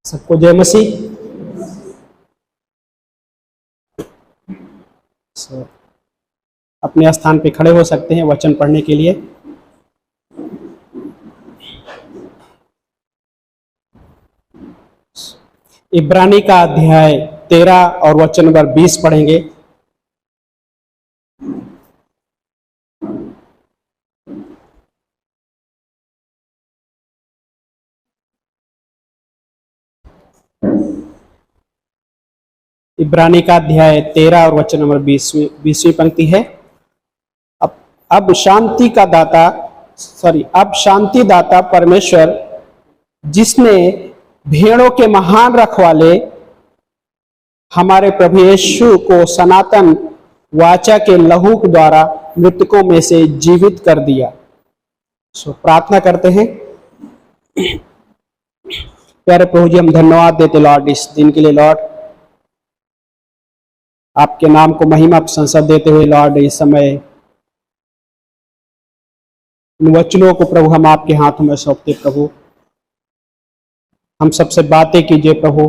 सबको जय मसीह। अपने स्थान पे खड़े हो सकते हैं वचन पढ़ने के लिए। इब्रानी का अध्याय 13 और वचन नंबर 20 पढ़ेंगे। इब्रानी का अध्याय 13 और वचन नंबर 20वीं पंक्ति है। अब शांति दाता परमेश्वर, जिसने भेड़ों के महान रखवाले हमारे प्रभु यीशु को सनातन वाचा के लहू द्वारा मृतकों में से जीवित कर दिया। प्रार्थना करते हैं। प्यारे प्रभु जी, हम धन्यवाद देते लॉर्ड इस दिन के लिए। लॉर्ड, आपके नाम को महिमा प्रशंसा देते हुए लॉर्ड, इस समय इन वचनों को प्रभु हम आपके हाथों में सौंपते। प्रभु, हम सबसे बातें कीजिए प्रभु।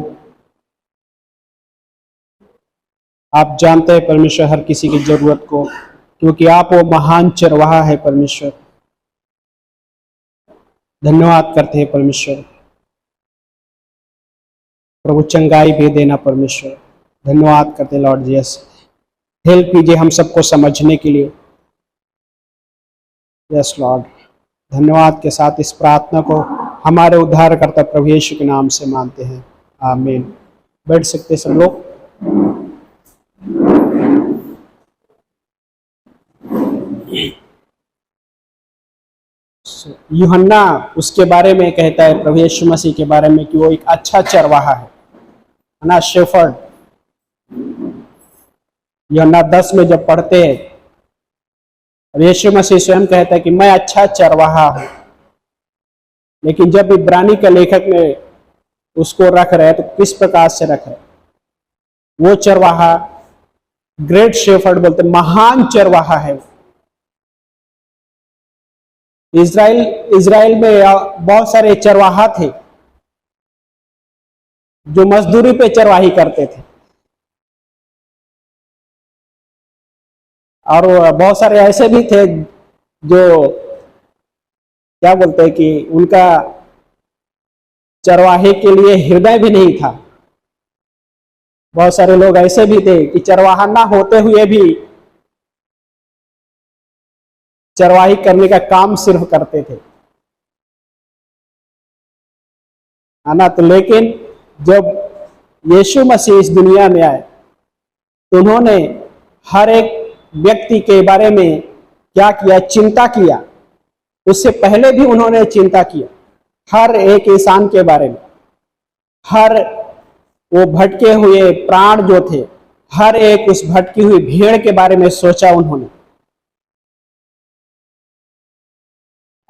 आप जानते हैं परमेश्वर हर किसी की जरूरत को, क्योंकि आप वो महान चरवाहा है परमेश्वर। धन्यवाद करते हैं परमेश्वर। प्रभु, चंगाई भी देना परमेश्वर। धन्यवाद करते हैं लॉर्ड जीसस। हेल्प कीजिए हम सबको समझने के लिए। यस लॉर्ड, धन्यवाद के साथ इस प्रार्थना को हमारे उद्धारकर्ता प्रभु यीशु के नाम से मानते हैं, आमीन। बैठ सकते सब लोग। यूहन्ना उसके बारे में कहता है, प्रभु यीशु मसीह के बारे में, कि वो एक अच्छा चरवाहा है ना, शेफर्ड। यूहन्ना 10 में जब पढ़ते हैं, यीशु मसीह स्वयं कहता है कि मैं अच्छा चरवाहा हूं। लेकिन जब इब्रानी के लेखक में उसको रख रहे हैं तो किस प्रकार से रख रहे हैं? वो चरवाहा ग्रेट शेफर्ड बोलते, महान चरवाहा है। इज़राइल में बहुत सारे चरवाहा थे जो मजदूरी पे चरवाही करते थे, और बहुत सारे ऐसे भी थे जो क्या बोलते हैं कि उनका चरवाहे के लिए हृदय भी नहीं था। बहुत सारे लोग ऐसे भी थे कि चरवाहा ना होते हुए भी चरवाही करने का काम सिर्फ करते थे, है ना। तो लेकिन जब यीशु मसीह इस दुनिया में आए तो उन्होंने हर एक व्यक्ति के बारे में क्या किया? चिंता किया। उससे पहले भी उन्होंने चिंता किया हर एक इंसान के बारे में। हर वो भटके हुए प्राण जो थे, हर एक उस भटकी हुई भेड़ के बारे में सोचा उन्होंने।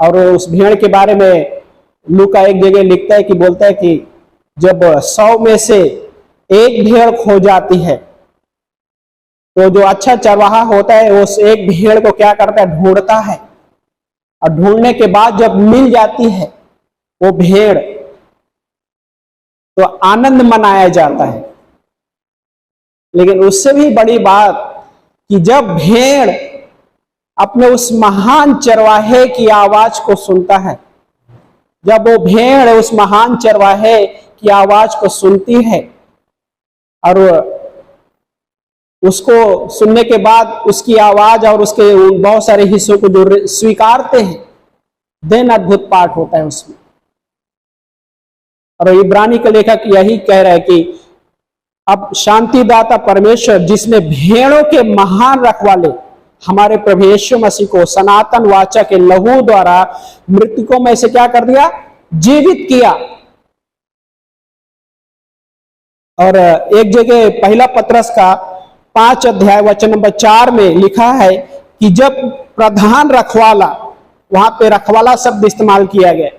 और उस भेड़ के बारे में लूका एक जगह लिखता है कि बोलता है कि जब 100 में से एक भेड़ खो जाती है तो जो अच्छा चरवाहा होता है उस एक भेड़ को क्या करता है? ढूंढता है। और ढूंढने के बाद जब मिल जाती है वो भेड़ तो आनंद मनाया जाता है। लेकिन उससे भी बड़ी बात कि जब भेड़ अपने उस महान चरवाहे की आवाज को सुनता है, जब वो भेड़ उस महान चरवाहे की आवाज को सुनती है और उसको सुनने के बाद उसकी आवाज और उसके बहुत सारे हिस्सों को जो स्वीकारते हैं, देन अद्भुत पाठ होता है उसमें। और इब्रानी का लेखक यही कह रहा है कि अब शांतिदाता परमेश्वर, जिसने भेड़ों के महान रखवाले हमारे प्रभु यीशु मसीह को सनातन वाचा के लहू द्वारा मृतकों में से क्या कर दिया? जीवित किया। और एक जगह पहला पत्रस का 5 अध्याय वचन नंबर 4 में लिखा है कि जब प्रधान रखवाला, वहां पे रखवाला शब्द इस्तेमाल किया गया,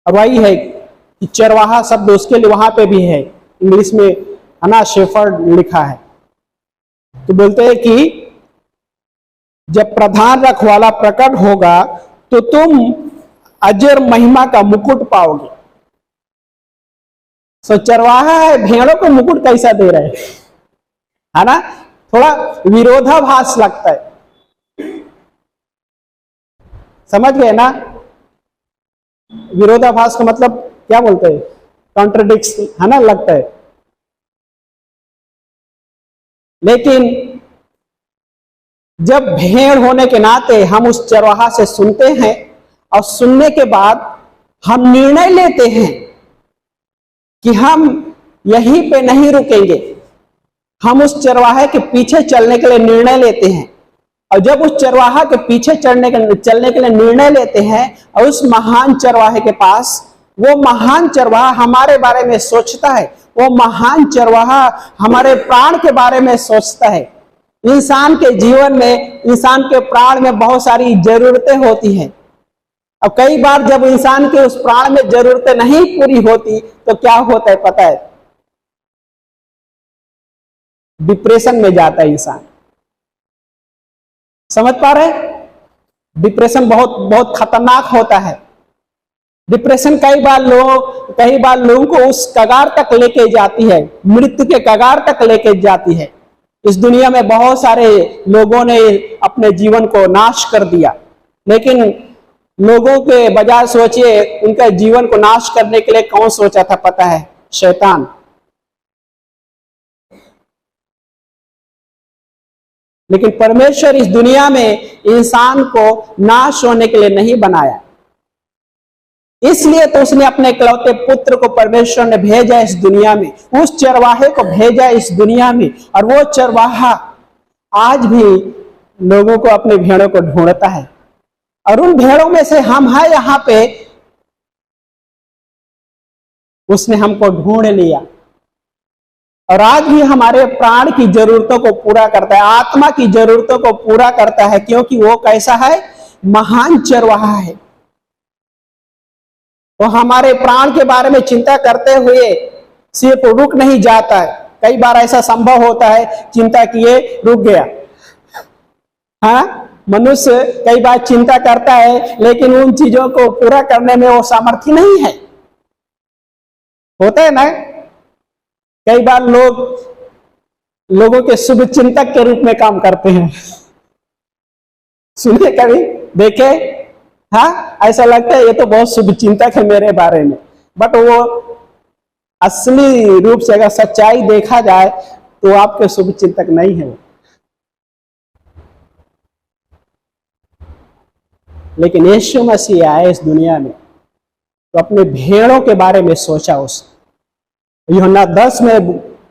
और वही है कि चरवाहा शब्द उसके लिए वहां पे भी है, इंग्लिश में है ना, शेफर्ड लिखा है। तो बोलते हैं कि जब प्रधान रखवाला प्रकट होगा तो तुम अजर महिमा का मुकुट पाओगे। सो चरवाहा है, भेड़ों को मुकुट कैसा दे रहे है ना, थोड़ा विरोधाभास लगता है। समझ गए ना? विरोधाभास का मतलब क्या बोलते हैं? कॉन्ट्रडिक्स है ना, लगता है। लेकिन जब भेड़ होने के नाते हम उस चरवाहा से सुनते हैं और सुनने के बाद हम निर्णय लेते हैं कि हम यहीं पे नहीं रुकेंगे, हम उस चरवाहे के पीछे चलने के लिए निर्णय लेते हैं। और जब उस चरवाहा के पीछे चलने के लिए निर्णय लेते हैं और उस महान चरवाहे के पास, वो महान चरवाहा हमारे बारे में सोचता है, वो महान चरवाहा हमारे प्राण के बारे में सोचता है। इंसान के जीवन में, इंसान के प्राण में बहुत सारी जरूरतें होती हैं। अब कई बार जब इंसान के उस प्राण में जरूरतें नहीं पूरी होती तो क्या होता है पता है? डिप्रेशन में जाता है इंसान। समझ पा रहे? डिप्रेशन बहुत बहुत खतरनाक होता है। डिप्रेशन कई बार लोगों को उस कगार तक लेके जाती है, मृत्यु के कगार तक लेके जाती है। इस दुनिया में बहुत सारे लोगों ने अपने जीवन को नाश कर दिया, लेकिन लोगों के बजाय सोचिए उनका जीवन को नाश करने के लिए कौन सोचा था पता है? शैतान। लेकिन परमेश्वर इस दुनिया में इंसान को नाश होने के लिए नहीं बनाया, इसलिए तो उसने अपने इकलौते पुत्र को परमेश्वर ने भेजा इस दुनिया में, उस चरवाहे को भेजा इस दुनिया में। और वो चरवाहा आज भी लोगों को, अपने भेड़ों को ढूंढता है। और उन भेड़ों में से हम हैं यहां पे, उसने हमको ढूंढ लिया और आज भी हमारे प्राण की जरूरतों को पूरा करता है, आत्मा की जरूरतों को पूरा करता है, क्योंकि वो कैसा है? महान चरवाहा है। वो हमारे प्राण के बारे में चिंता करते हुए सिर्फ रुक नहीं जाता है। कई बार ऐसा संभव होता है, चिंता किए रुक गया। हाँ, मनुष्य कई बार चिंता करता है लेकिन उन चीजों को पूरा करने में वो सामर्थ्य नहीं है। होता है ना? कई बार लोगों के शुभ चिंतक के रूप में काम करते हैं। सुनिए, कभी देखे? हाँ, ऐसा लगता है ये तो बहुत शुभ चिंतक है मेरे बारे में, बट वो असली रूप से अगर सच्चाई देखा जाए तो आपके शुभ चिंतक नहीं है वो। लेकिन यीशु मसीह आए इस दुनिया में तो अपने भेड़ों के बारे में सोचा। उसने यूहन्ना 10 में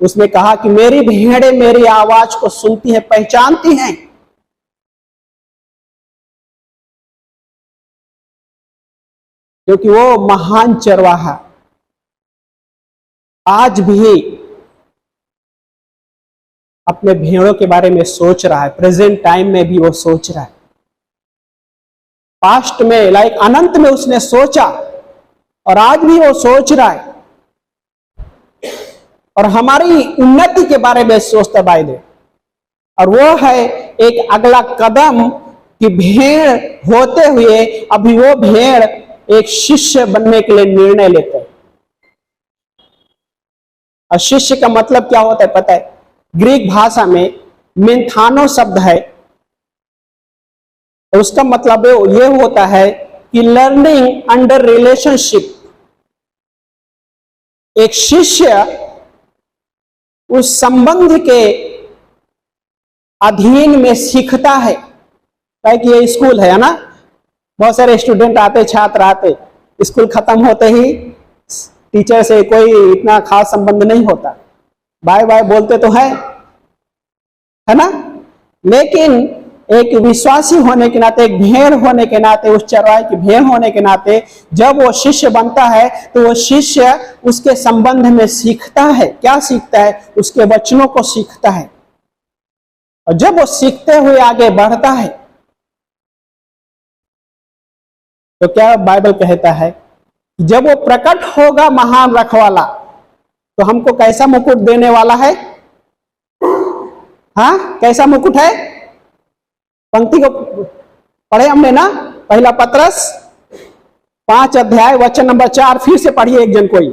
उसने कहा कि मेरी भेड़ें मेरी आवाज को सुनती हैं, पहचानती हैं। क्योंकि वो महान चरवाहा आज भी अपने भेड़ों के बारे में सोच रहा है। प्रेजेंट टाइम में भी वो सोच रहा है। पास्ट में, लाइक अनंत में उसने सोचा और आज भी वो सोच रहा है और हमारी उन्नति के बारे में सोचता है बाइबल। और वो है एक अगला कदम कि भेड़ होते हुए अभी वो भेड़ एक शिष्य बनने के लिए निर्णय लेते हैं। और शिष्य का मतलब क्या होता है पता है? ग्रीक भाषा में मेंथानो शब्द है और उसका मतलब ये होता है कि लर्निंग अंडर रिलेशनशिप। एक शिष्य उस संबंध के अधीन में सीखता है। कि ये स्कूल है ना, बहुत सारे स्टूडेंट आते, छात्र आते, स्कूल खत्म होते ही टीचर से कोई इतना खास संबंध नहीं होता, बाय बाय बोलते तो है ना। लेकिन एक विश्वासी होने के नाते, एक भेड़ होने के नाते, उस चरवाहे की भेड़ होने के नाते जब वो शिष्य बनता है तो वो शिष्य उसके संबंध में सीखता है। क्या सीखता है? उसके वचनों को सीखता है। और जब वो सीखते हुए आगे बढ़ता है तो क्या बाइबल कहता है? जब वो प्रकट होगा महान रखवाला तो हमको कैसा मुकुट देने वाला है? हाँ, कैसा मुकुट है? पंक्ति को पढ़े हमने ना, पहला पत्रस 5 अध्याय वचन नंबर 4। फिर से पढ़िए एक जन कोई।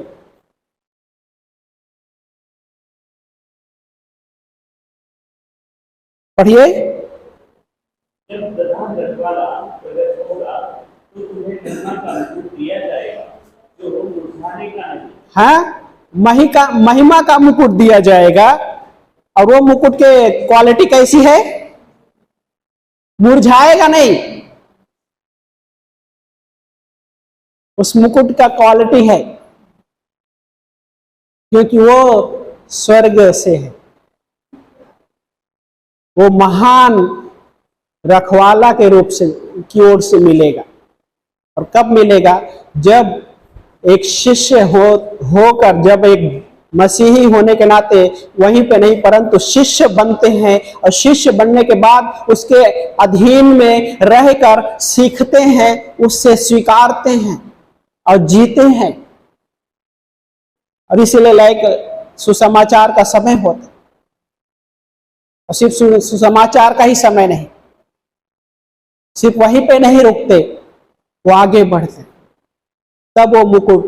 पढ़िए। जब प्रधान रखवाला प्रकट होगा तो तुम्हें महिमा का मुकुट दिया जाएगा जो मुरझाने का नहीं। हाँ, महिमा का मुकुट दिया जाएगा। और वो मुकुट के क्वालिटी कैसी है? मुरझाएगा नहीं। उस मुकुट का क्वालिटी है क्योंकि वो स्वर्ग से है। वो महान रखवाला के रूप से की ओर से मिलेगा। और कब मिलेगा? जब एक शिष्य होकर, जब एक मसीही होने के नाते वहीं पे नहीं परंतु शिष्य बनते हैं, और शिष्य बनने के बाद उसके अधीन में रहकर सीखते हैं, उससे स्वीकारते हैं और जीते हैं। और इसीलिए लाइक सुसमाचार का समय होता है, और सिर्फ सुसमाचार का ही समय नहीं, सिर्फ वहीं पे नहीं रुकते, वो आगे बढ़ते, तब वो मुकुट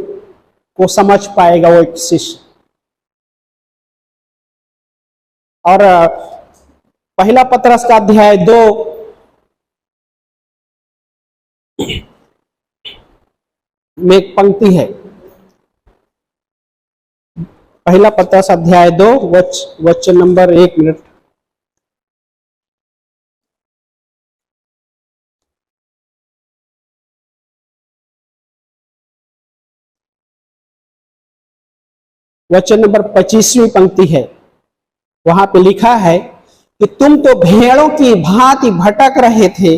को समझ पाएगा वो एक शिष्य। और पहला पत्रस का अध्याय 2 में एक पंक्ति है। पहला पत्रस अध्याय 2 वचन नंबर 1 मिनट। वचन नंबर 25वीं पंक्ति है। वहां पे लिखा है कि तुम तो भेड़ों की भांति भटक रहे थे।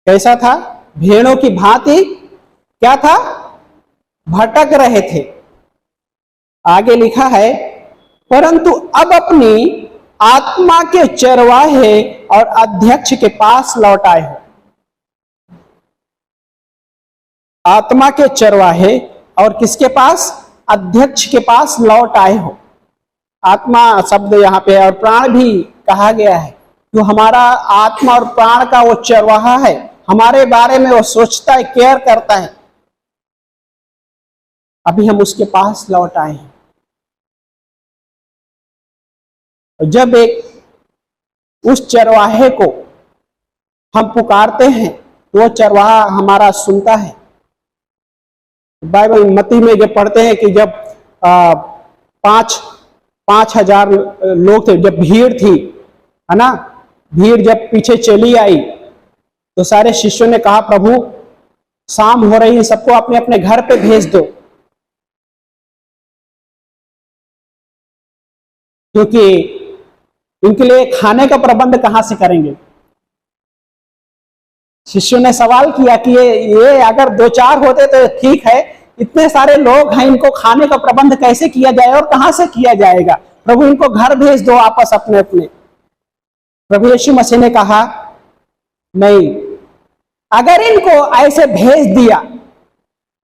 कैसा था? भेड़ों की भांति क्या था? भटक रहे थे। आगे लिखा है, परंतु अब अपनी आत्मा के चरवाहे और अध्यक्ष के पास लौट आए हो। आत्मा के चरवाहे और किसके पास? अध्यक्ष के पास लौट आए हो। आत्मा शब्द यहाँ पे और प्राण भी कहा गया है। जो हमारा आत्मा और प्राण का वो चरवाहा है, हमारे बारे में वो सोचता है, केयर करता है। अभी हम उसके पास लौट आए हैं। जब एक उस चरवाहे को हम पुकारते हैं तो वो चरवाहा हमारा सुनता है। बाइबल मत्ती में जब पढ़ते हैं कि जब 5,000 लोग थे, जब भीड़ थी, है ना, भीड़ जब पीछे चली आई तो सारे शिष्यों ने कहा, प्रभु शाम हो रही है, सबको अपने अपने घर पे भेज दो, क्योंकि इनके लिए खाने का प्रबंध कहां से करेंगे। शिष्यों ने सवाल किया कि ये अगर 2-4 होते तो ठीक है, इतने सारे लोग हैं, इनको खाने का प्रबंध कैसे किया जाए और कहां से किया जाएगा? प्रभु इनको घर भेज दो आपस अपने अपने। प्रभु यीशु मसीह ने कहा, नहीं, अगर इनको ऐसे भेज दिया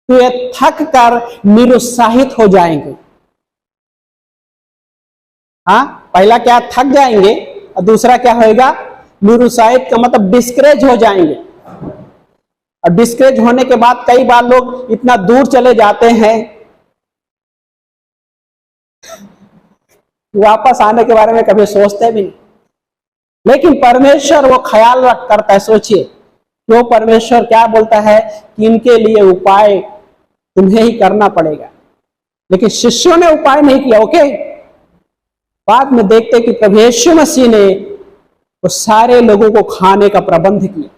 तो ये थक कर निरुत्साहित हो जाएंगे। हाँ, पहला क्या? थक जाएंगे, और दूसरा क्या होएगा? निरुत्साहित का मतलब डिस्करेज हो जाएंगे। और डिस्करेज होने के बाद कई बार लोग इतना दूर चले जाते हैं, वापस आने के बारे में कभी सोचते भी नहीं। लेकिन परमेश्वर वो ख्याल रख करता है। सोचिए, वो परमेश्वर क्या बोलता है कि इनके लिए उपाय तुम्हें ही करना पड़ेगा। लेकिन शिष्यों ने उपाय नहीं किया। ओके, बाद में देखते कि प्रभु यीशु मसीह ने वो सारे लोगों को खाने का प्रबंध किया।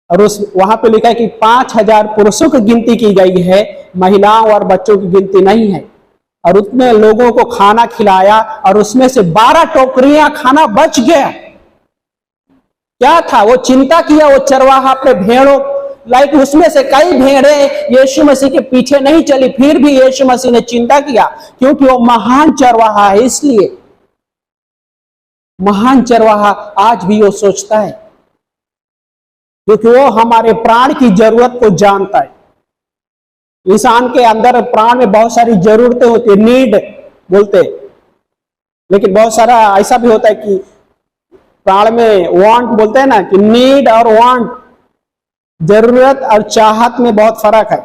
और उस वहां पे लिखा है कि 5,000 पुरुषों की गिनती की गई है, महिलाओं और बच्चों की गिनती नहीं है। और उतने लोगों को खाना खिलाया, और उसमें से 12 टोकरियां खाना बच गया। क्या था? वो चिंता किया वो चरवाहा अपने भेड़ों, लाइक उसमें से कई भेड़ें यीशु मसीह के पीछे नहीं चली, फिर भी यीशु मसीह ने चिंता किया, क्योंकि वो महान चरवाहा है। इसलिए महान चरवाहा आज भी वो सोचता है, क्योंकि वो हमारे प्राण की जरूरत को जानता है। इंसान के अंदर प्राण में बहुत सारी जरूरतें होती है, नीड बोलते, लेकिन बहुत सारा ऐसा भी होता है कि प्राण में वांट बोलते हैं ना, कि नीड और वांट, जरूरत और चाहत में बहुत फर्क है।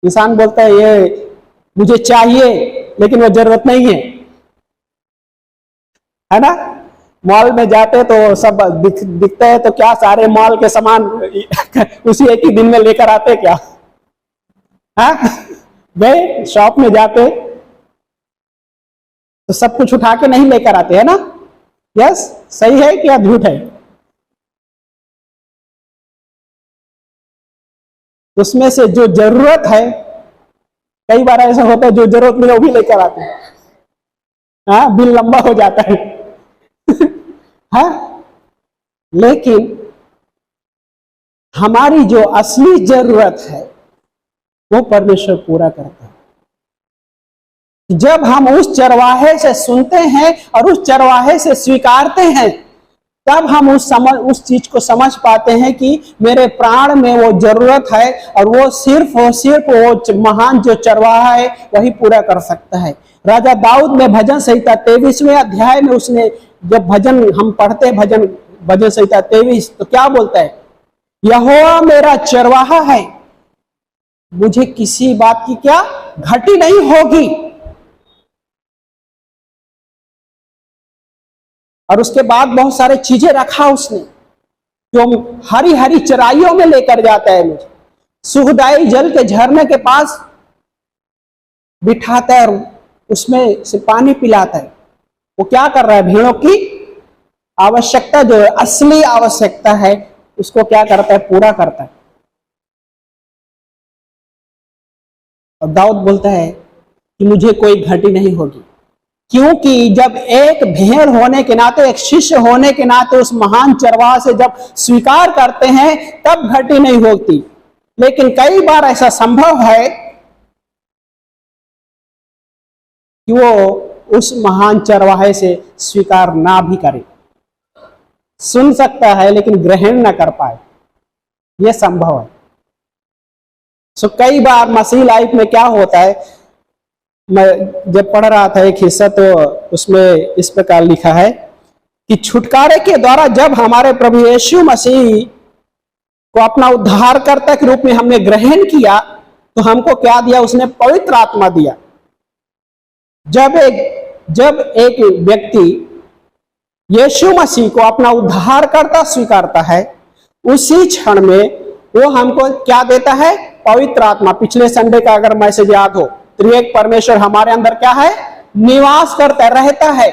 इंसान बोलता है ये मुझे चाहिए, लेकिन वो जरूरत नहीं है, है ना। मॉल में जाते तो सब दिखते हैं, तो क्या सारे मॉल के सामान उसी एक ही दिन में लेकर आते क्या? हाँ, गए शॉप में जाते तो सब कुछ उठा के नहीं लेकर आते, है ना। यस, सही है क्या झूठ है? उसमें से जो जरूरत है, कई बार ऐसा होता है जो जरूरत नहीं है वो भी लेकर आते हैं। हाँ, बिल लंबा हो जाता है। हाँ, लेकिन हमारी जो असली जरूरत है वो परमेश्वर पूरा करता है। जब हम उस चरवाहे से सुनते हैं और उस चरवाहे से स्वीकारते हैं, तब हम उस चीज को समझ पाते हैं कि मेरे प्राण में वो जरूरत है, और वो सिर्फ वो महान जो चरवाहा है वही पूरा कर सकता है। राजा दाऊद में भजन संहिता 23वें अध्याय में उसने जब भजन हम पढ़ते हैं, भजन संहिता 23, तो क्या बोलता है? यहोवा मेरा चरवाहा है, मुझे किसी बात की क्या घटी नहीं होगी। और उसके बाद बहुत सारे चीजें रखा उसने, जो हरी हरी चराइयों में लेकर जाता है, मुझे सुखदायी जल के झरने के पास बिठाता है और उसमें से पानी पिलाता है। वो क्या कर रहा है? भेड़ों की आवश्यकता, जो है असली आवश्यकता है, उसको क्या करता है? पूरा करता है। और दाऊद बोलता है कि मुझे कोई घटी नहीं होगी, क्योंकि जब एक भेड़ होने के नाते, एक शिष्य होने के नाते उस महान चरवाहा से जब स्वीकार करते हैं, तब घटी नहीं होती। लेकिन कई बार ऐसा संभव है कि वो उस महान चरवाहे से स्वीकार ना भी करे, सुन सकता है लेकिन ग्रहण ना कर पाए, यह संभव है। सो कई बार मसीह लाइफ में क्या होता है, मैं जब पढ़ रहा था एक हिस्सा, तो उसमें इस प्रकार लिखा है कि छुटकारे के द्वारा जब हमारे प्रभु यीशु मसीह को अपना उद्धारकर्ता के रूप में हमने ग्रहण किया, तो हमको क्या दिया? उसने पवित्र आत्मा दिया। जब एक व्यक्ति यीशु मसीह को अपना उद्धारकर्ता स्वीकारता है, उसी क्षण में वो हमको क्या देता है? पवित्र आत्मा। पिछले संडे का अगर मैसेज याद हो, त्रिएक परमेश्वर हमारे अंदर क्या है? निवास करता रहता है।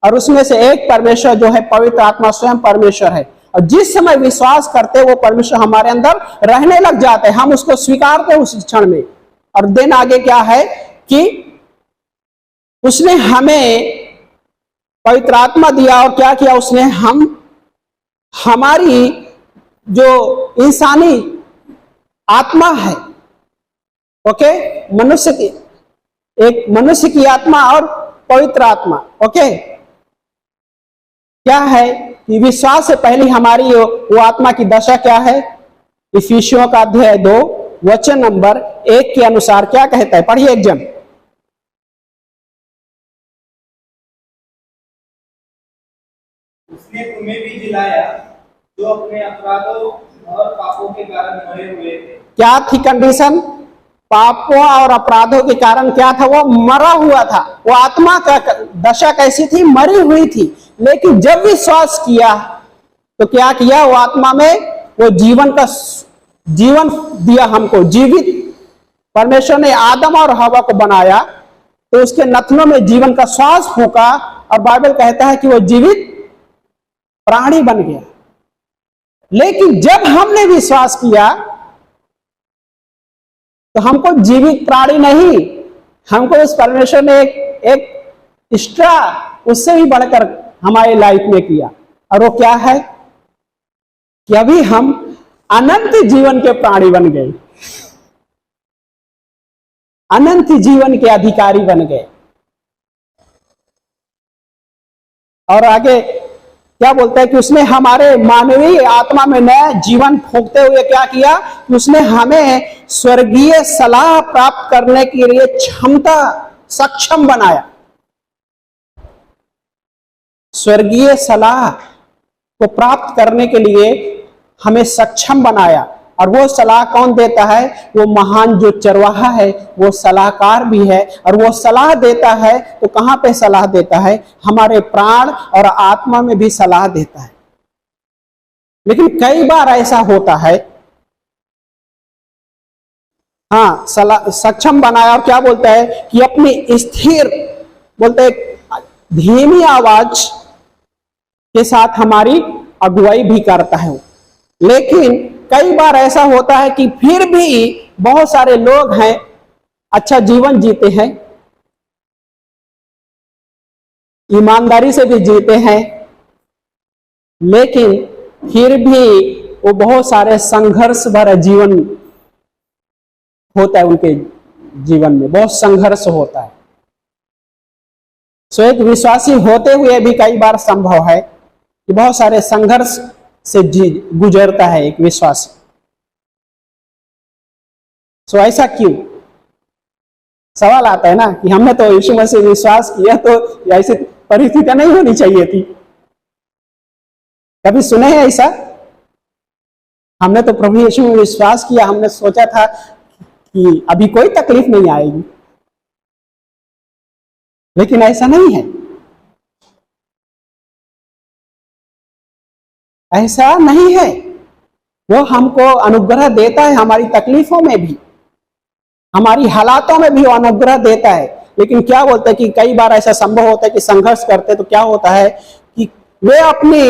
और उसमें से एक परमेश्वर जो है पवित्र आत्मा स्वयं परमेश्वर है। और जिस समय विश्वास करते वो परमेश्वर हमारे अंदर रहने लग जाते हैं, हम उसको स्वीकारते हैं उस क्षण में। और दिन आगे क्या है कि उसने हमें पवित्र आत्मा दिया, और क्या किया उसने? हमारी जो इंसानी आत्मा है, ओके, एक मनुष्य की आत्मा और पवित्र आत्मा, ओके, क्या है कि विश्वास से पहले हमारी वो आत्मा की दशा क्या है? इफिसियों का अध्याय 2 वचन नंबर 1 के अनुसार क्या कहता है? पढ़िए एक जन। उसने तुम्हें भी जिलाया जो अपने अपराधों और पापों के कारण मरे हुए थे। क्या थी कंडीशन? पापों और अपराधों के कारण क्या था? वो मरा हुआ था। वो आत्मा का दशा कैसी थी? मरी हुई थी। लेकिन जब विश्वास किया तो क्या किया? वो आत्मा में वो जीवन दिया हमको, जीवित। परमेश्वर ने आदम और हवा को बनाया तो उसके नथनों में जीवन का श्वास फूका, और बाइबल कहता है कि वो जीवित प्राणी बन गया। लेकिन जब हमने विश्वास किया तो हमको जीवित प्राणी नहीं, हमको उस परमेश्वर ने एक एक्स्ट्रा, उससे भी बढ़कर हमारी लाइफ में किया। और वो क्या है कि अभी हम अनंत जीवन के प्राणी बन गए, अनंत जीवन के अधिकारी बन गए। और आगे क्या बोलता है कि उसने हमारे मानवीय आत्मा में नया जीवन फूंकते हुए क्या किया? कि उसने हमें स्वर्गीय सलाह प्राप्त करने के लिए सक्षम बनाया। स्वर्गीय सलाह को प्राप्त करने के लिए हमें सक्षम बनाया। और वो सलाह कौन देता है? वो महान जो चरवाहा है, वो सलाहकार भी है। और वो सलाह देता है तो कहाँ पे सलाह देता है? हमारे प्राण और आत्मा में भी सलाह देता है। लेकिन कई बार ऐसा होता है, हाँ, सलाह सक्षम बनाया और क्या बोलता है कि अपनी स्थिर, बोलते है धीमी आवाज के साथ हमारी अगुवाई भी करता है। लेकिन कई बार ऐसा होता है कि फिर भी बहुत सारे लोग हैं, अच्छा जीवन जीते हैं, ईमानदारी से भी जीते हैं, लेकिन फिर भी वो बहुत सारे संघर्ष भरा जीवन होता है, उनके जीवन में बहुत संघर्ष होता है। सो एक विश्वासी होते हुए भी कई बार संभव है कि बहुत सारे संघर्ष से गुजरता है एक विश्वासी। सो ऐसा क्यों? सवाल आता है ना कि हमने तो यीशु मसीह विश्वास किया, तो ऐसी परिस्थितियां नहीं होनी चाहिए थी। कभी सुने हैं ऐसा? हमने तो प्रभु यीशु में विश्वास किया, हमने सोचा था कि अभी कोई तकलीफ नहीं आएगी, लेकिन ऐसा नहीं है। ऐसा नहीं है। वो हमको अनुग्रह देता है, हमारी तकलीफों में भी, हमारी हालातों में भी वो अनुग्रह देता है। लेकिन क्या बोलते हैं कि कई बार ऐसा संभव होता है कि संघर्ष करते तो क्या होता है कि वे अपनी,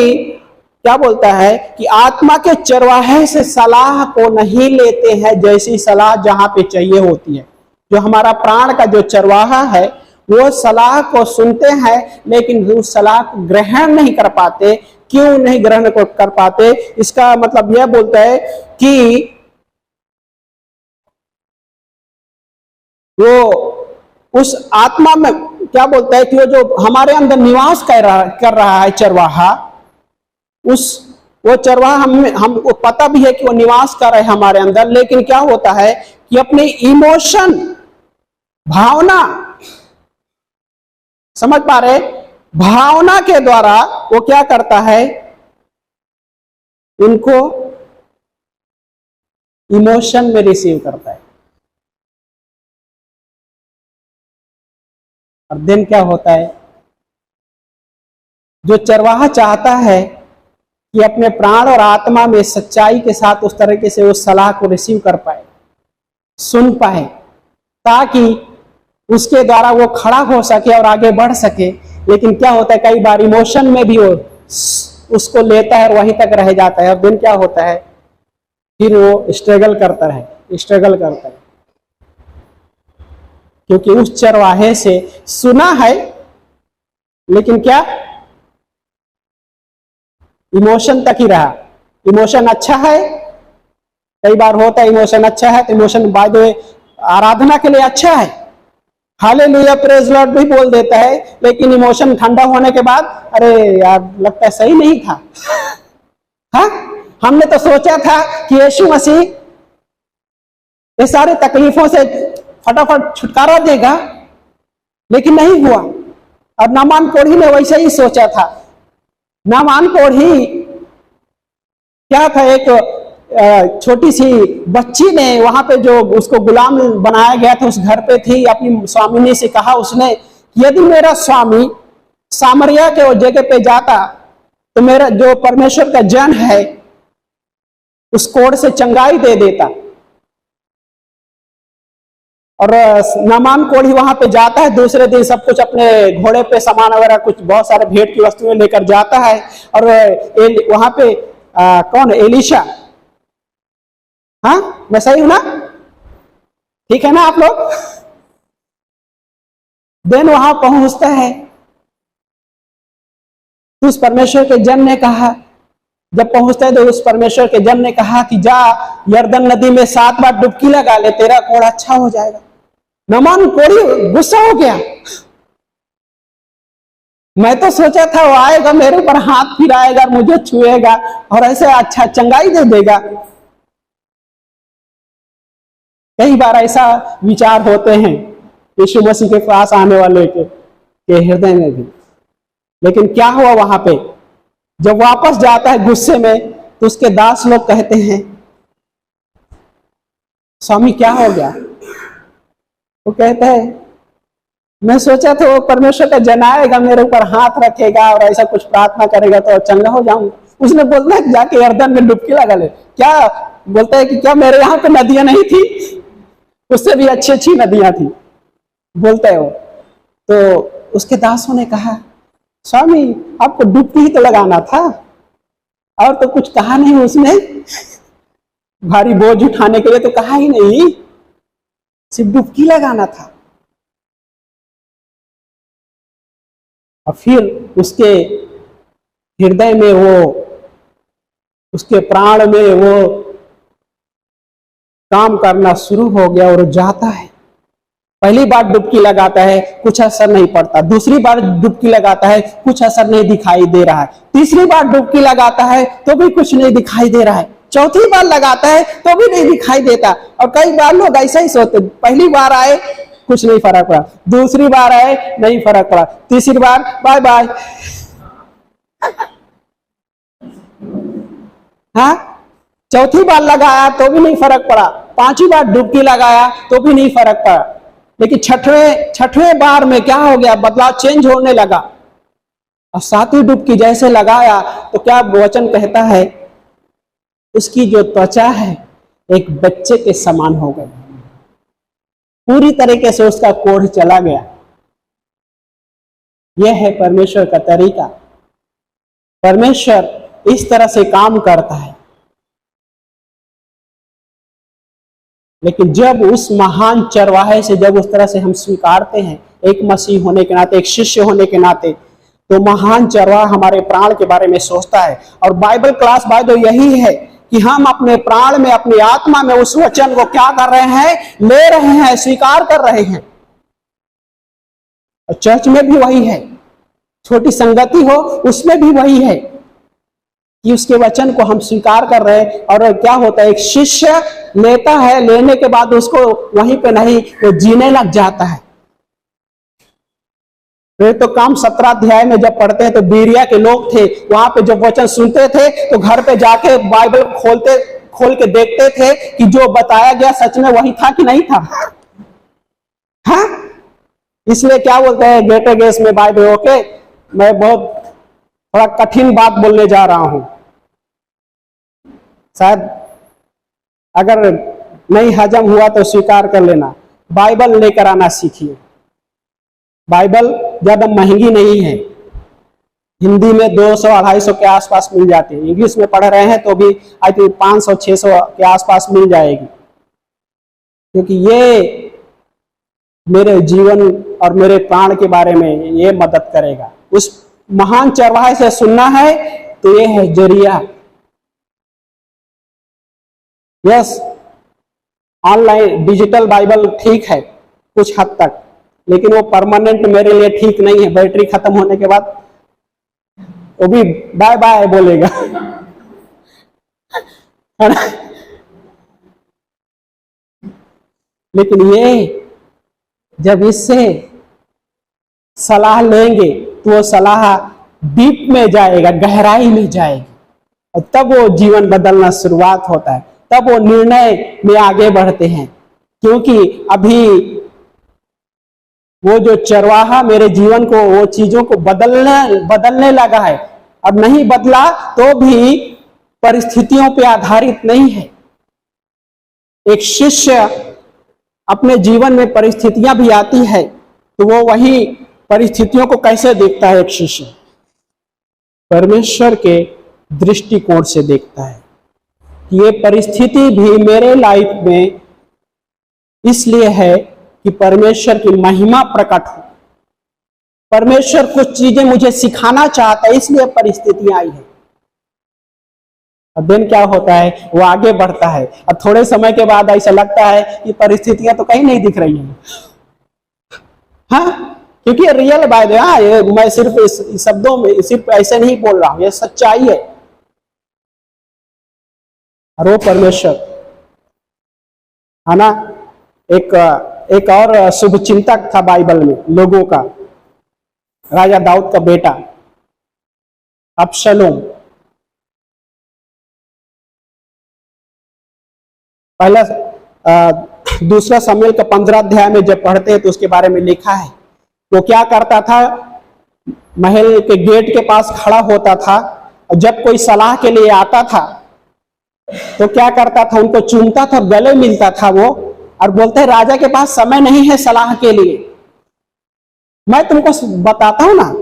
क्या बोलता है कि आत्मा के चरवाहे से सलाह को नहीं लेते हैं, जैसी सलाह जहां पे चाहिए होती है। जो हमारा प्राण का जो चरवाहा है, वो सलाह को सुनते हैं, लेकिन उस सलाह को ग्रहण नहीं कर पाते। क्यों नहीं ग्रहण कर पाते? इसका मतलब यह बोलता है कि वो उस आत्मा में, क्या बोलता है कि वो जो हमारे अंदर निवास कर रहा है चरवाहा, वो चरवाहा हमको पता भी है कि वो निवास कर रहा है हमारे अंदर, लेकिन क्या होता है कि अपने इमोशन, भावना, समझ पा रहे, भावना के द्वारा वो क्या करता है, उनको इमोशन में रिसीव करता है। और देन क्या होता है, जो चरवाहा चाहता है कि अपने प्राण और आत्मा में सच्चाई के साथ उस तरीके से उस सलाह को रिसीव कर पाए, सुन पाए, ताकि उसके द्वारा वो खड़ा हो सके और आगे बढ़ सके। लेकिन क्या होता है, कई बार इमोशन में भी वो उसको लेता है और वहीं तक रह जाता है। और दिन क्या होता है, फिर वो स्ट्रगल करता है, क्योंकि उस चरवाहे से सुना है, लेकिन क्या, इमोशन तक ही रहा। इमोशन अच्छा है, कई बार होता है इमोशन अच्छा है तो इमोशन बाय द वे आराधना के लिए अच्छा है, हालेलुया प्रेज लॉर्ड भी बोल देता है, लेकिन इमोशन ठंडा होने के बाद अरे यार लगता है सही नहीं था। हाँ, हमने तो सोचा था कि यीशु मसीह ये सारे तकलीफों से फटाफट छुटकारा देगा, लेकिन नहीं हुआ। और नामान कोढ़ी ने वैसे ही सोचा था। नामान कोढ़ी क्या था, एक छोटी सी बच्ची ने वहां पे जो उसको गुलाम बनाया गया था उस घर पे थी, अपनी स्वामिनी से कहा उसने, यदि मेरा स्वामी सामरिया के उस जगह पे जाता तो मेरा जो परमेश्वर का जन है उस कोढ़ से चंगाई दे देता। और नामान कोढ़ी वहां पे जाता है, दूसरे दिन सब कुछ अपने घोड़े पे सामान वगैरह कुछ बहुत सारे भेंट की वस्तुएं लेकर जाता है। और वहां पे कौन, एलिशा, हाँ मैं सही हूं ना, ठीक है ना आप लोग? देन वहां पहुंचता है, तो उस परमेश्वर के जन ने कहा, जब पहुंचता है तो उस परमेश्वर के जन ने कहा कि जा यरदन नदी में 7 बार डुबकी लगा ले, तेरा कोढ़ अच्छा हो जाएगा। नामान कोढ़ी गुस्सा हो गया, मैं तो सोचा था वो आएगा मेरे ऊपर हाथ फिराएगा, मुझे छुएगा और ऐसे अच्छा चंगाई दे देगा। कई बार ऐसा विचार होते हैं यीशु मसीह के पास आने वाले के हृदय में भी। लेकिन क्या हुआ वहां पे, जब वापस जाता है गुस्से में, तो उसके दास लोग कहते हैं स्वामी क्या हो गया? वो कहता है मैं सोचा था वो परमेश्वर का जन आएगा, मेरे ऊपर हाथ रखेगा और ऐसा कुछ प्रार्थना करेगा तो चंगा हो जाऊंगा। उसने बोलना है जाके यरदन में डुबकी लगा ले। क्या बोलता है कि क्या मेरे यहाँ पे नदियां नहीं थी? उससे भी अच्छी अच्छी नदियां थी, बोलता है वो। तो उसके दासों ने कहा स्वामी आपको डुबकी ही तो लगाना था, और तो कुछ कहा नहीं उसने, भारी बोझ उठाने के लिए तो कहा ही नहीं, सिर्फ डुबकी लगाना था। और फिर उसके हृदय में वो, उसके प्राण में वो काम करना शुरू हो गया और जाता है। पहली बार डुबकी लगाता है, कुछ असर नहीं पड़ता। दूसरी बार डुबकी लगाता है, कुछ असर नहीं दिखाई दे रहा है। तीसरी बार डुबकी लगाता है तो भी कुछ नहीं दिखाई दे रहा है। चौथी बार लगाता है तो भी नहीं दिखाई देता। और कई बार लोग ऐसा ही सोचते, पहली बार आए कुछ नहीं फर्क पड़ा, दूसरी बार आए नहीं फर्क पड़ा, तीसरी बार बाय बाय। हाँ, चौथी बार लगाया तो भी नहीं फर्क पड़ा, पांचवी बार डुबकी लगाया तो भी नहीं फर्क पड़ा। लेकिन छठवें बार में क्या हो गया? बदलाव चेंज होने लगा। और सातवीं डुबकी जैसे लगाया तो क्या वचन कहता है, उसकी जो त्वचा है एक बच्चे के समान हो गई, पूरी तरीके से उसका कोढ़ चला गया। यह है परमेश्वर का तरीका। परमेश्वर इस तरह से काम करता है। लेकिन जब उस महान चरवाहे से, जब उस तरह से हम स्वीकारते हैं, एक मसीह होने के नाते, एक शिष्य होने के नाते, तो महान चरवाहा हमारे प्राण के बारे में सोचता है। और बाइबल क्लास बाय तो यही है कि हम अपने प्राण में, अपनी आत्मा में उस वचन को क्या कर रहे हैं? ले रहे हैं, स्वीकार कर रहे हैं। और चर्च में भी वही है, छोटी संगति हो उसमें भी वही है कि उसके वचन को हम स्वीकार कर रहे हैं। और क्या होता है, एक शिष्य लेता है, लेने के बाद उसको वहीं पे नहीं, वो जीने लग जाता है। वे तो काम 17 अध्याय में जब पढ़ते हैं तो बीरिया के लोग थे, वहां पे जब वचन सुनते थे तो घर पे जाके बाइबल खोल के देखते थे कि जो बताया गया सच में वही था कि नहीं था। हाँ, इसलिए क्या बोलते हैं गेटे गेस में बाइबल, ओके मैं बहुत थोड़ा कठिन बात बोलने जा रहा हूं, शायद अगर नहीं हजम हुआ तो स्वीकार कर लेना। बाइबल लेकर आना सीखिए। बाइबल ज्यादा महंगी नहीं है, हिंदी में 200-250 के आसपास मिल जाती है। इंग्लिश में पढ़ रहे हैं तो भी आई थिंक 500-600 के आसपास मिल जाएगी। क्योंकि ये मेरे जीवन और मेरे प्राण के बारे में ये मदद करेगा। उस महान चरवाहे से सुनना है तो ये है जरिया। यस, ऑनलाइन डिजिटल बाइबल ठीक है कुछ हद तक, लेकिन वो परमानेंट मेरे लिए ठीक नहीं है। बैटरी खत्म होने के बाद वो भी बाय बाय बोलेगा। है ना? लेकिन ये जब इससे सलाह लेंगे तो वो सलाह डीप में जाएगा, गहराई में जाएगी, और तब वो जीवन बदलना शुरुआत होता है। तब वो निर्णय में आगे बढ़ते हैं। क्योंकि अभी वो जो चरवाहा मेरे जीवन को, वो चीजों को बदलने लगा है। अब नहीं बदला तो भी परिस्थितियों पे आधारित नहीं है। एक शिष्य अपने जीवन में परिस्थितियां भी आती है तो वो वही परिस्थितियों को कैसे देखता है? एक शिष्य परमेश्वर के दृष्टिकोण से देखता है कि ये परिस्थिति भी मेरे लाइफ में इसलिए है कि परमेश्वर की महिमा प्रकट हो। परमेश्वर कुछ चीजें मुझे सिखाना चाहता है, इसलिए परिस्थितियां आई है। अब दिन क्या होता है, वो आगे बढ़ता है और थोड़े समय के बाद ऐसा लगता है कि परिस्थितियां तो कहीं नहीं दिख रही हैं। हाँ, क्योंकि रियल बात है। हाँ, ये मैं सिर्फ इस शब्दों में सिर्फ ऐसे नहीं बोल रहा हूं, ये सच्चाई है। और वो परमेश्वर है ना। एक और शुभ चिंतक था बाइबल में लोगों का, राजा दाऊद का बेटा अबशलोम। पहला दूसरा शमूएल का 15 अध्याय में जब पढ़ते हैं तो उसके बारे में लिखा है। वो क्या करता था, महल के गेट के पास खड़ा होता था और जब कोई सलाह के लिए आता था तो क्या करता था, उनको चूमता था, गले मिलता था वो, और बोलते हैं राजा के पास समय नहीं है सलाह के लिए, मैं तुमको बताता हूं ना।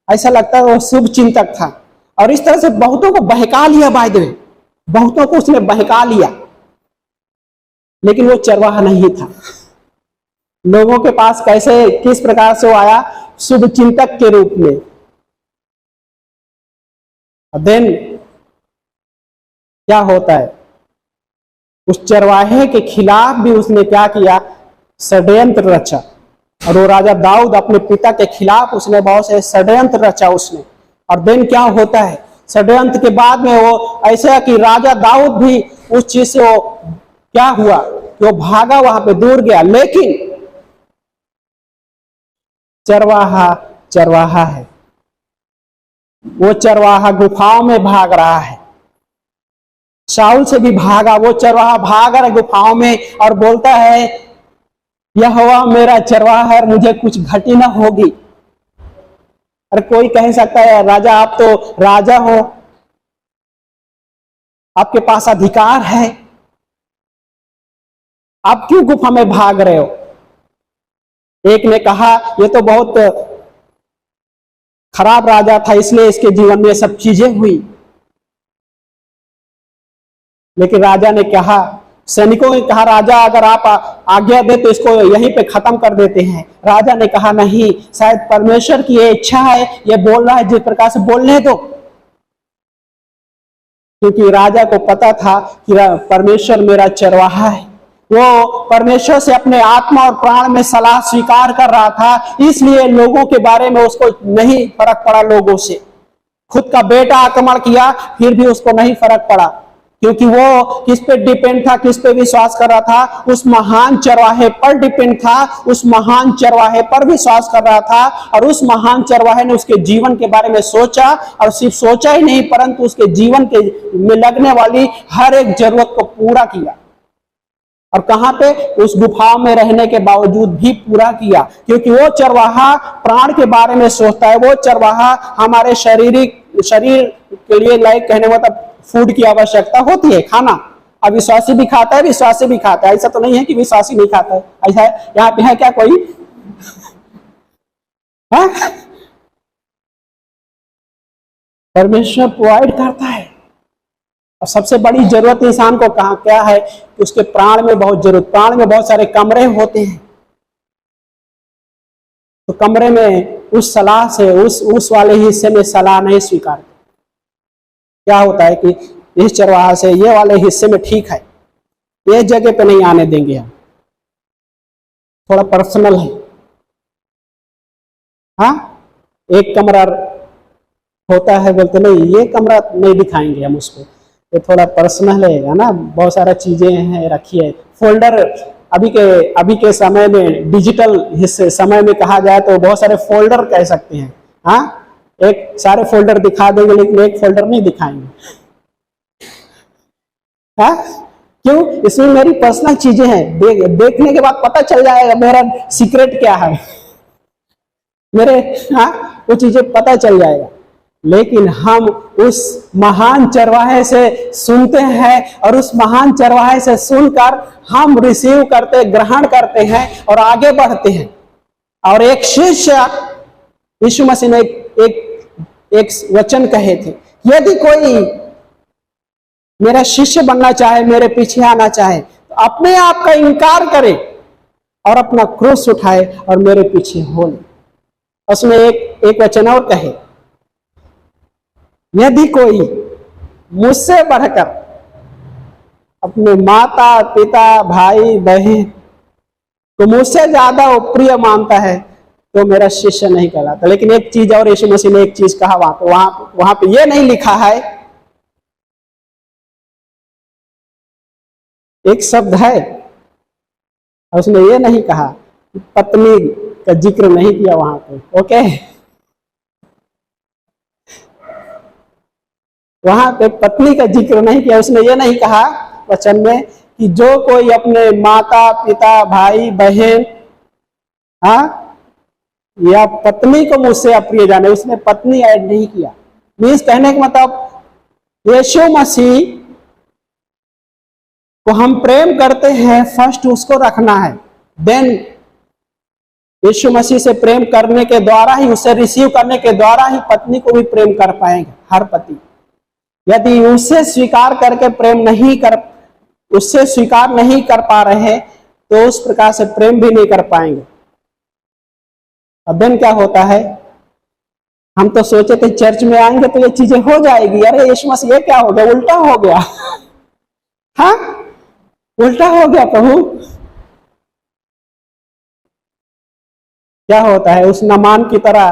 ऐसा लगता है वो शुभ चिंतक था। और इस तरह से बहुतों को बहका लिया, बाय द वे, बहुतों को उसने बहका लिया, लेकिन वो चरवाहा नहीं था। लोगों के पास कैसे, किस प्रकार से वो आया, शुभ चिंतक के रूप में। देन क्या होता है, उस चरवाहे के खिलाफ भी उसने क्या किया, षड्यंत्र रचा। और वो राजा दाऊद अपने पिता के खिलाफ उसने बहुत से षड्यंत्र रचा उसने। और देन क्या होता है, षड्यंत्र के बाद में वो ऐसा कि राजा दाऊद भी उस चीज से वो क्या हुआ, वो भागा, वहां पे दूर गया। लेकिन चरवाहा चरवाहा है, वो चरवाहा गुफाओं में भाग रहा है, शाऊल से भी भागा। वो चरवाहा भाग रहा है गुफाओं में और बोलता है, यहोवा मेरा चरवाहा है, मुझे कुछ घटी ना होगी। अरे कोई कह सकता है, राजा आप तो राजा हो, आपके पास अधिकार है, आप क्यों गुफा में भाग रहे हो? एक ने कहा, ये तो बहुत खराब राजा था, इसलिए इसके जीवन में सब चीजें हुई। लेकिन राजा ने कहा, सैनिकों ने कहा, राजा अगर आप आज्ञा दे तो इसको यहीं पे खत्म कर देते हैं। राजा ने कहा, नहीं, शायद परमेश्वर की ये इच्छा है, ये बोल रहा है जिस प्रकार से बोलने दो। क्योंकि राजा को पता था कि परमेश्वर मेरा चरवाहा है। वो परमेश्वर से अपने आत्मा और प्राण में सलाह स्वीकार कर रहा था, इसलिए लोगों के बारे में उसको नहीं फर्क पड़ा। लोगों से खुद का बेटा आक्रमण किया, फिर भी उसको नहीं फर्क पड़ा, क्योंकि वो किस पे डिपेंड था, किस पे विश्वास कर रहा था, उस महान चरवाहे पर डिपेंड था, उस महान चरवाहे पर विश्वास कर रहा था। और उस महान चरवाहे ने उसके जीवन के बारे में सोचा, और सिर्फ सोचा ही नहीं, परंतु उसके जीवन के में लगने वाली हर एक जरूरत को पूरा किया। और कहां पे, उस गुफा में रहने के बावजूद भी पूरा किया, क्योंकि वो चरवाहा प्राण के बारे में सोचता है। वो चरवाहा हमारे शरीर के लिए, लाइक कहने मतलब फूड की आवश्यकता होती है, खाना। अब विश्वासी भी खाता है, विश्वासी भी खाता है, ऐसा तो नहीं है कि विश्वासी नहीं खाता है। ऐसा है, यहाँ पे है क्या कोई? परमेश्वर प्रोवाइड करता है। और सबसे बड़ी जरूरत इंसान को कहाँ क्या है, कि उसके प्राण में बहुत जरूरत, प्राण में बहुत सारे कमरे होते हैं। तो कमरे में उस सलाह से, उस वाले हिस्से में सलाह नहीं स्वीकार। क्या होता है कि इस चरवाहा से ये वाले हिस्से में ठीक है, ये जगह पे नहीं आने देंगे हम, थोड़ा पर्सनल है। हाँ, एक कमरा होता है, बोलते नहीं ये कमरा नहीं दिखाएंगे हम उसको, ये थोड़ा पर्सनल है ना, बहुत सारा चीजें हैं रखी है। फोल्डर अभी के समय में, डिजिटल हिस्से समय में कहा जाए तो बहुत सारे फोल्डर कह सकते हैं। हाँ, एक सारे फोल्डर दिखा देंगे, लेकिन एक फोल्डर नहीं दिखाएंगे। हाँ, क्यों? इसमें मेरी पर्सनल चीजें हैं, देखने के बाद पता चल जाएगा मेरा सीक्रेट क्या है, मेरे, हाँ, वो चीजें पता चल जाएगा। लेकिन हम उस महान चरवाहे से सुनते हैं, और उस महान चरवाहे से सुनकर हम रिसीव करते, ग्रहण करते हैं और आगे बढ़ते हैं। और एक शिष्य, यीशु मसीह ने एक वचन कहे थे, यदि कोई मेरा शिष्य बनना चाहे, मेरे पीछे आना चाहे, तो अपने आप का इनकार करे और अपना क्रूस उठाए और मेरे पीछे हो ले। उसमें एक वचन और कहे, यदि कोई मुझसे बढ़कर अपने माता पिता भाई बहन को मुझसे ज्यादा प्रिय मानता है तो मेरा शिष्य नहीं कहलाता। लेकिन एक चीज और यीशु मसीह ने एक चीज कहा वहां पे ये नहीं लिखा है, एक शब्द है, और उसने ये नहीं कहा, पत्नी का जिक्र नहीं किया वहां पे। ओके, वहां पे पत्नी का जिक्र नहीं किया। उसने ये नहीं कहा वचन में कि जो कोई अपने माता पिता भाई बहन या पत्नी को मुझसे अप्रिय जाने, उसने पत्नी ऐड नहीं किया। मीन्स कहने का मतलब यीशु मसीह को हम प्रेम करते हैं, फर्स्ट उसको रखना है, देन यीशु मसीह से प्रेम करने के द्वारा ही, उसे रिसीव करने के द्वारा ही पत्नी को भी प्रेम कर पाएंगे हर पति। यदि उससे स्वीकार करके उससे स्वीकार नहीं कर पा रहे हैं तो उस प्रकार से प्रेम भी नहीं कर पाएंगे। अब देन क्या होता है, हम तो सोचे थे चर्च में आएंगे तो ये चीजें हो जाएगी, अरे यीशु मसीह ये क्या हो गया, उल्टा हो गया। हाँ, उल्टा हो गया प्रभु। क्या होता है, उस नामान की तरह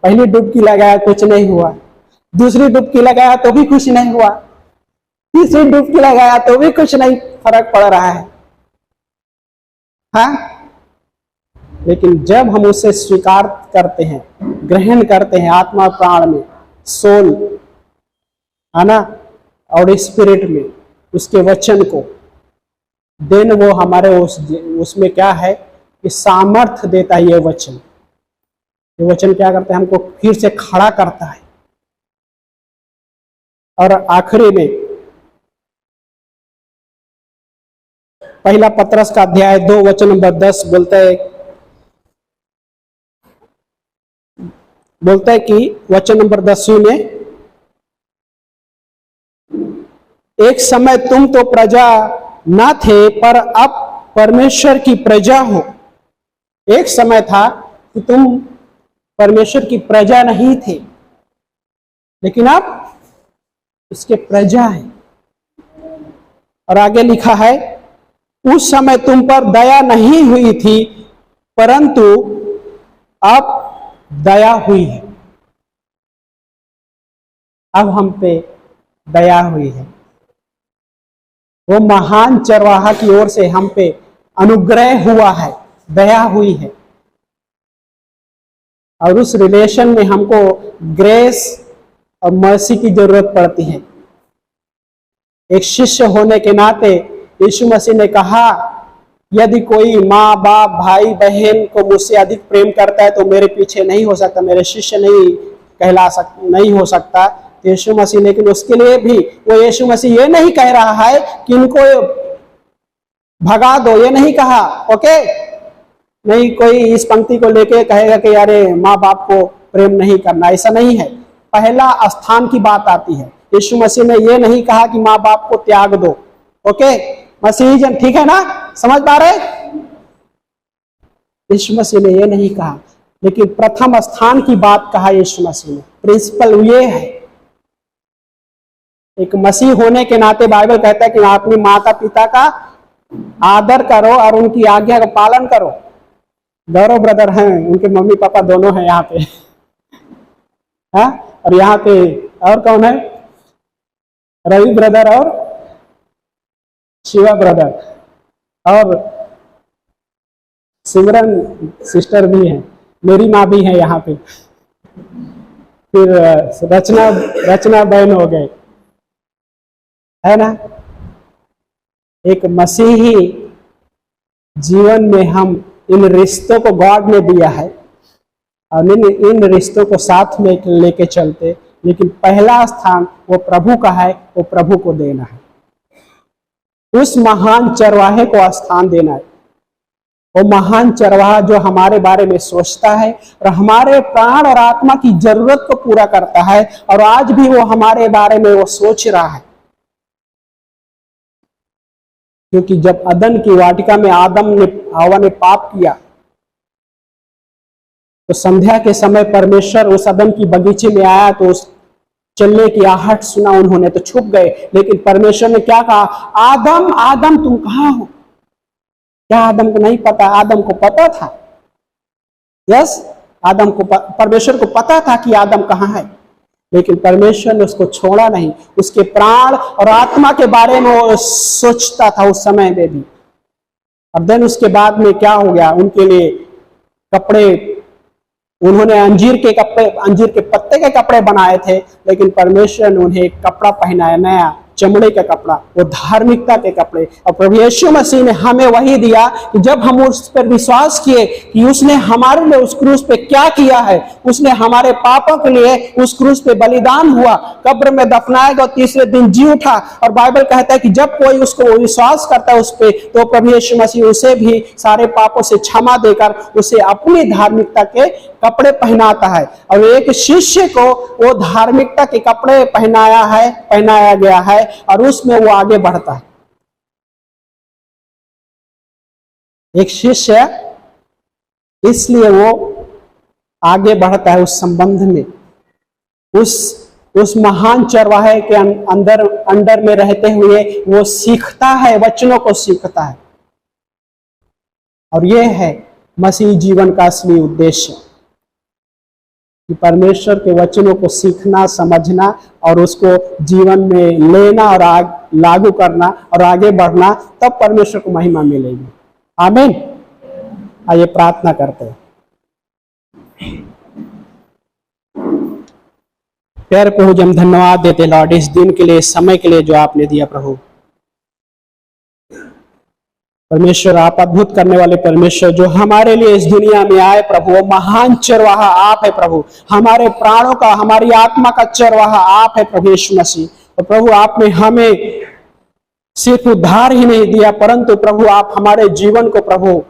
पहली डुबकी लगाया कुछ नहीं हुआ, दूसरी डुबकी लगाया तो भी कुछ नहीं हुआ, तीसरी डुबकी लगाया तो भी कुछ नहीं फर्क पड़ रहा है। हाँ, लेकिन जब हम उसे स्वीकार करते हैं, ग्रहण करते हैं आत्मा प्राण में, सोल है ना, और स्पिरिट में उसके वचन को, देन वो हमारे उसमें क्या है कि सामर्थ्य देता है। ये वचन क्या करता है, हमको फिर से खड़ा करता है। और आखिरी में पहला पत्रस का अध्याय 2 वचन नंबर 10 बोलता है कि वचन नंबर 10 में, एक समय तुम तो प्रजा न थे पर अब परमेश्वर की प्रजा हो। एक समय था कि तुम परमेश्वर की प्रजा नहीं थे, लेकिन अब उसके प्रजा है। और आगे लिखा है, उस समय तुम पर दया नहीं हुई थी परंतु अब दया हुई है। अब हम पे दया हुई है। वो महान चरवाहा की ओर से हम पे अनुग्रह हुआ है, दया हुई है। और उस रिलेशन में हमको ग्रेस और मर्सी की जरूरत पड़ती है। एक शिष्य होने के नाते यीशु मसीह ने कहा, यदि कोई माँ बाप भाई बहन को मुझसे अधिक प्रेम करता है तो मेरे पीछे नहीं हो सकता, मेरे शिष्य नहीं हो सकता। तो यीशु मसीह, लेकिन उसके लिए भी वो यीशु मसीह ये नहीं कह रहा है कि इनको भगा दो, ये नहीं कहा। ओके, नहीं कोई इस पंक्ति को लेके कहेगा कि अरे माँ बाप को प्रेम नहीं करना, ऐसा नहीं है। पहला स्थान की बात आती है। यीशु मसीह ने ये नहीं कहा कि माँ बाप को त्याग दो। ओके, मसीही जन ठीक है ना, समझ पा रहे? यीशु मसीह ने ये नहीं कहा, लेकिन प्रथम स्थान की बात कहा यीशु मसीह ने। प्रिंसिपल ये है, एक मसीह होने के नाते बाइबल कहता है कि अपनी माता पिता का आदर करो और उनकी आज्ञा का पालन करो। गौरव ब्रदर हैं, उनके मम्मी पापा दोनों हैं यहाँ पे। हाँ, और यहाँ पे और कौन है? रवि ब्रदर और शिवा ब्रदर और सिमरन सिस्टर भी हैं, मेरी माँ भी है यहाँ पे। फिर रचना बहन हो गए, है ना। एक मसीही जीवन में हम इन रिश्तों को गॉड ने दिया है और इन रिश्तों को साथ में लेके चलते, लेकिन पहला स्थान वो प्रभु का है, वो प्रभु को देना है। उस महान चरवाहे को स्थान देना है। वो महान चरवाहा जो हमारे बारे में सोचता है और हमारे प्राण और आत्मा की जरूरत को पूरा करता है, और आज भी वो हमारे बारे में वो सोच रहा है। क्योंकि जब अदन की वाटिका में हवा ने पाप किया तो संध्या के समय परमेश्वर उस अदन की बगीचे में आया, तो उस चलने की आहट सुना उन्होंने तो छुप गए। लेकिन परमेश्वर ने क्या कहा, आदम आदम तुम कहाँ हो? क्या आदम को नहीं पता? आदम को पता था। यस, आदम को परमेश्वर को पता था कि आदम कहाँ है, लेकिन परमेश्वर ने उसको छोड़ा नहीं। उसके प्राण और आत्मा के बारे में वो सोचता था उस समय में भी। और देन उसके बाद में क्या हो गया, उनके लिए कपड़े, उन्होंने अंजीर के पत्ते के कपड़े बनाए थे, लेकिन परमेश्वर ने उन्हें एक कपड़ा पहनाया नया, चमड़े का कपड़ा, वो धार्मिकता के कपड़े। और प्रभु यीशु मसीह ने हमें वही दिया कि जब हम उस पर विश्वास किए कि उसने हमारे लिए उस क्रूस पे क्या किया है, उसने हमारे पापों के लिए उस क्रूस पे बलिदान हुआ, कब्र में दफनाया गया, तीसरे दिन जी उठा। और बाइबल कहता है कि जब कोई उसको विश्वास करता है उस पे, तो प्रभु यीशु मसीह उसे भी सारे पापों से क्षमा देकर उसे अपनी धार्मिकता के कपड़े पहनाता है। और एक शिष्य को वो धार्मिकता के कपड़े पहनाया गया है और उसमें वो आगे बढ़ता है। एक शिष्य इसलिए वो आगे बढ़ता है उस संबंध में, उस महान चरवाहे के अंडर में रहते हुए वो सीखता है, वचनों को सीखता है। और ये है मसीह जीवन का असली उद्देश्य कि परमेश्वर के वचनों को सीखना, समझना और उसको जीवन में लेना और लागू करना और आगे बढ़ना, तब परमेश्वर को महिमा मिलेगी। आमीन। आइए प्रार्थना करते हैं। प्यारे प्रभु जी, हम धन्यवाद देते लॉर्ड इस दिन के लिए, इस समय के लिए जो आपने दिया। प्रभु परमेश्वर, आप अद्भुत करने वाले परमेश्वर जो हमारे लिए इस दुनिया में आए प्रभु, वो महान चरवाहा आप है प्रभु, हमारे प्राणों का, हमारी आत्मा का चरवाहा आप है प्रभु यीशु मसीह। और प्रभु आपने हमें सिर्फ उद्धार ही नहीं दिया, परंतु प्रभु आप हमारे जीवन को प्रभु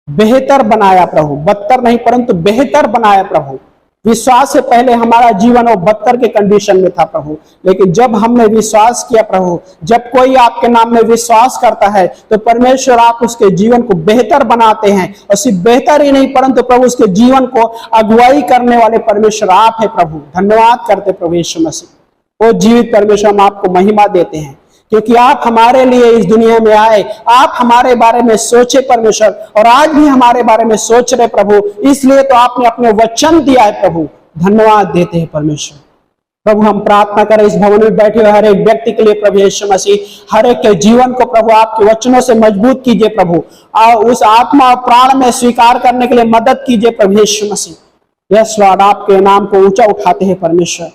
बेहतर बनाया प्रभु, बदतर नहीं परंतु बेहतर बनाया प्रभु। विश्वास से पहले हमारा जीवन वो बदतर के कंडीशन में था प्रभु, लेकिन जब हमने विश्वास किया प्रभु, जब कोई आपके नाम में विश्वास करता है तो परमेश्वर आप उसके जीवन को बेहतर बनाते हैं। और सिर्फ बेहतर ही नहीं परंतु प्रभु उसके जीवन को अगुवाई करने वाले परमेश्वर आप है प्रभु। धन्यवाद करते प्रभु यीशु मसीह। वो जीवित परमेश्वर, हम आपको महिमा देते हैं क्योंकि आप हमारे लिए इस दुनिया में आए, आप हमारे बारे में सोचे परमेश्वर, और आज भी हमारे बारे में सोच रहे प्रभु, इसलिए तो आपने अपने वचन दिया है प्रभु। धन्यवाद देते हैं परमेश्वर। प्रभु हम प्रार्थना करें इस भवन में बैठे हुए हर एक व्यक्ति के लिए प्रभु यीशु मसीह, हर एक के जीवन को प्रभु आपके वचनों से मजबूत कीजिए प्रभु, और उस आत्मा और प्राण में स्वीकार करने के लिए मदद कीजिए प्रभु यीशु मसीह। यस लॉर्ड, आपके नाम को ऊंचा उठाते हैं परमेश्वर।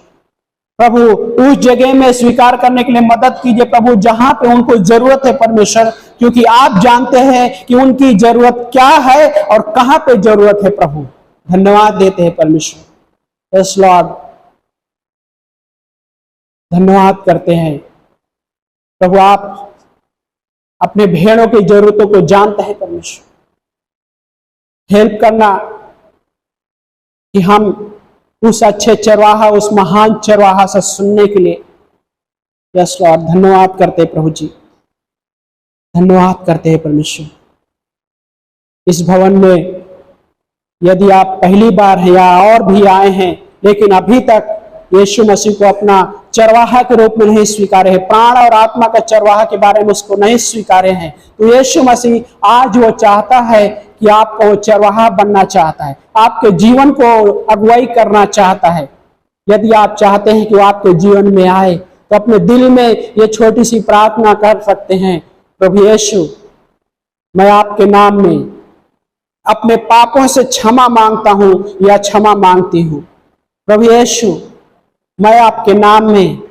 प्रभु उस जगह में स्वीकार करने के लिए मदद कीजिए प्रभु जहां पे उनको जरूरत है परमेश्वर, क्योंकि आप जानते हैं कि उनकी जरूरत क्या है और कहां पे जरूरत है प्रभु। धन्यवाद देते हैं परमेश्वर। यस लॉर्ड, धन्यवाद करते हैं प्रभु, आप अपने भेड़ों की जरूरतों को जानते हैं परमेश्वर। हेल्प करना कि हम उस अच्छे चरवाहा, उस महान चरवाहा से सुनने के लिए। यस लॉर्ड, धन्यवाद करते हैं प्रभु जी, धन्यवाद करते हैं परमेश्वर। इस भवन में यदि आप पहली बार हैं या और भी आए हैं लेकिन अभी तक यीशु मसीह को अपना चरवाहा के रूप में नहीं स्वीकारे हैं, प्राण और आत्मा का चरवाहा के बारे में उसको नहीं स्वीकारे हैं, तो यीशु मसीह आज वो चाहता है कि आपको चरवाहा बनना चाहता है, आपके जीवन को अगुवाई करना चाहता है। यदि आप चाहते हैं कि वो आपके जीवन में आए तो अपने दिल में ये छोटी सी प्रार्थना कर सकते हैं, प्रभु यीशु, मैं आपके नाम में अपने पापों से क्षमा मांगता हूं या क्षमा मांगती हूं। प्रभु यीशु, मैं आपके नाम में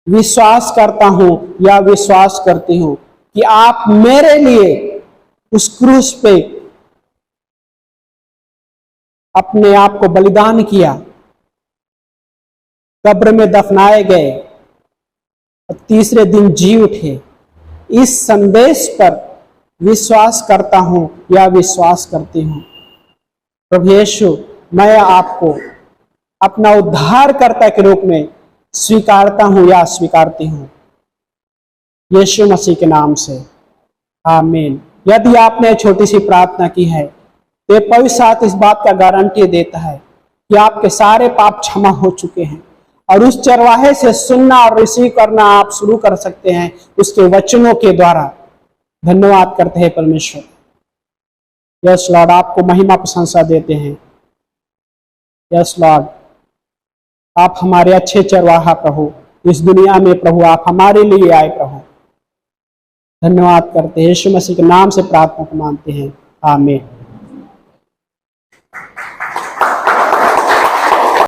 विश्वास करता हूं या विश्वास करती हूं कि आप मेरे लिए उस क्रूस पे अपने आप को बलिदान किया, कब्र में दफनाए गए और तीसरे दिन जी उठे। इस संदेश पर विश्वास करता हूं या विश्वास करती हूं। प्रभु यीशु, मैं आपको अपना उद्धारकर्ता के रूप में स्वीकारता हूं या स्वीकारती हूं, यीशु मसीह के नाम से, आमीन। यदि आपने छोटी सी प्रार्थना की है तो पवित्र आत्मा इस बात का गारंटी देता है कि आपके सारे पाप क्षमा हो चुके हैं और उस चरवाहे से सुनना और रिसीव करना आप शुरू कर सकते हैं उसके वचनों के द्वारा। धन्यवाद करते हैं परमेश्वर। यस लॉर्ड, आपको महिमा प्रशंसा देते हैं। यस लॉर्ड, आप हमारे अच्छे चरवाहा प्रभु, इस दुनिया में प्रभु आप हमारे लिए आए प्रभु। धन्यवाद करते हैं, यीशु मसीह के नाम से प्रार्थना को मानते हैं, आमीन।